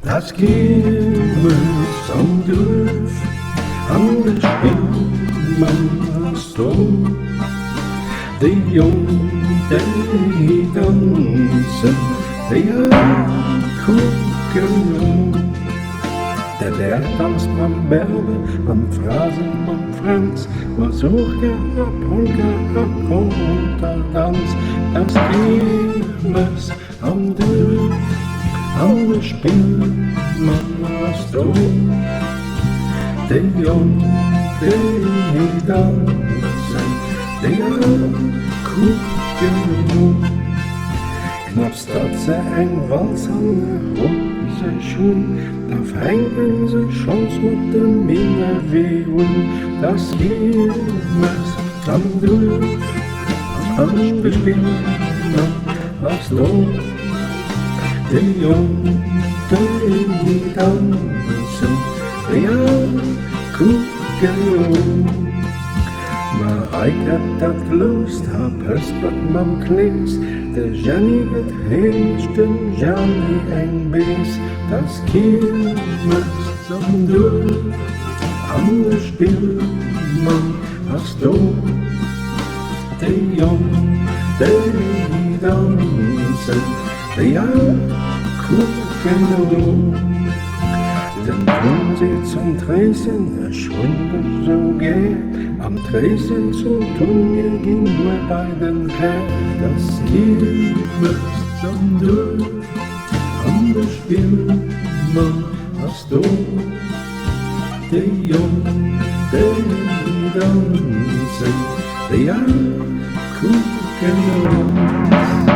Das Kirmes am Dorf, an der Spielmannstrom. Die Jungen, die tanzen, die gucken um. Der Lehrtanz beim Berbe, am Phrasen, am Franz, Mazurka, Polka, Kontertanz. Das Kirmes am Dorf, an der Spielmannstrom. Die Jungen, die tanzen, die gucken um. Knapp statt sie ein Wals an der Hose schon, da fängen sie schon mit den Minderwehen. Das Kirmes am Dorf, am Spielmannstrom. Die Jungen, die tanzen, die gucken um. Mareike dat lust, hab Hespert mam Klis, der Janni wird hinsten, Janni ein Biss. Das Kirmes am Dorf, am Spielmannstrom. Die Jungen, die tanzen, die gucken um. Dann tun sie zum Tresen, verschwunden so gäh. Am Tresen zum Turnier ging nur bei den Herren. Das Kirmes am Dorf, an der Spielmannstrom. Die Jungen, die tanzen, die gucken uns.